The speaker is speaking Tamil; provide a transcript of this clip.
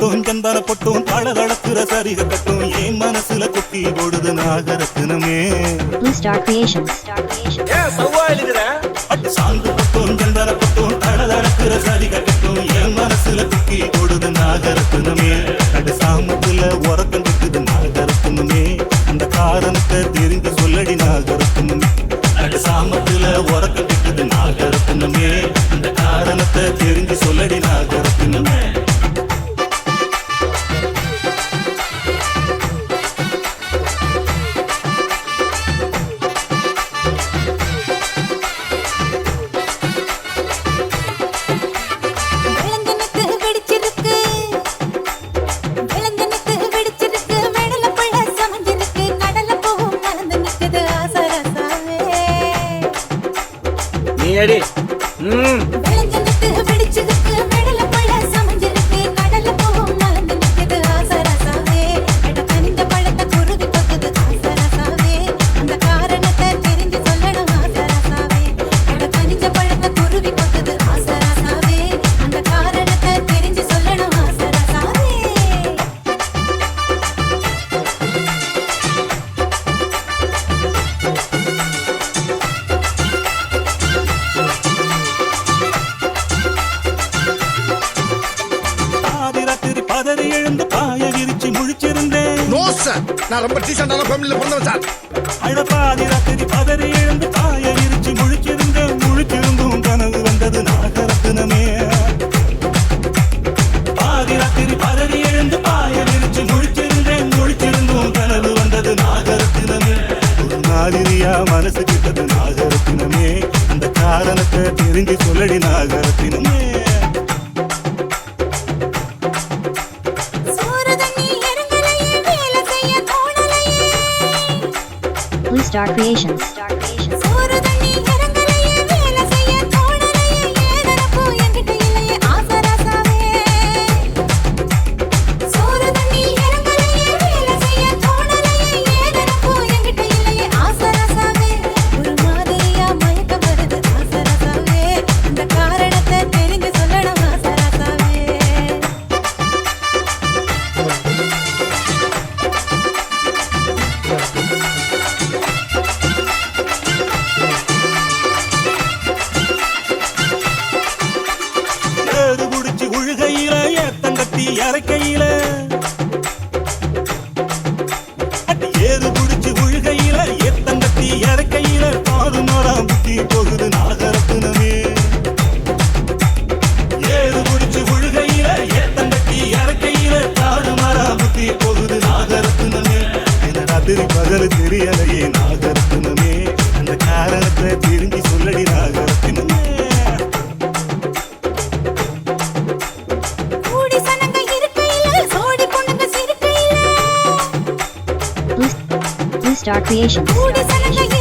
பொட்டும் சந்தன பொட்டும் தளதளக்குற சரிக கட்டும் என் மனசுல கொக்கி போடுது நாகரத்தினமே. சாந்து பொட்டும் சந்தன பொட்டும் தளதளக்குற சரிக கட்டும் என் மனசுல கொக்கி போடுது நாகரத்தினமே. அடு சாமத்துல உறக்கம் கட்டுது நாகரத்தினமே. அந்த காரணத்தை தெரிஞ்சு சொல்லடி நாகரத்தினமே. அடு சாமத்துல உறக்கம் கட்டுது நாகரத்தினமே. அந்த காரணத்தை தெரிஞ்சு சொல்லடி நாகரத்தினமே. நான் ரொம்ப டீசென்டான ஃபேமிலில பிறந்தவன் சார். அழபாதி ராத்திரி பதறி எழுந்து பாய விரிச்சு முழிச்சிருந்தேன். முழிச்சிருந்தும் கனவு வந்தது நாகரத்தினமே. பாதி ராத்திரி பதறி எழுந்து பாய விரிச்சு முழிச்சிருந்தேன். முழிச்சிருந்தும் கனவு வந்தது நாகரத்தினமே. ஒரு மாதிரியா மனசு கிட்டது நாகரத்தினமே. அந்த காரணத்தை தெரிஞ்சு சொல்லடி நாகரத்தினமே. Star Creations. இறக்கையில ஏறு புடிச்சு உழுகையில எத்தங்கத்தி இறக்கையில பாது மரா புத்தி போகுது நாகரத்தினமே. ஏறு புடிச்சு உழுகையில எத்தங்கத்தி இறக்கையில பாது மரா புத்தி போகுது நாகரத்தினமே. என ராத்திரி பகல் தெரியலையே நாகரத்தினமே. அந்த காரணத்தை தெரிஞ்சு சொல்லடி நாகரத்தினமே. Star Creations.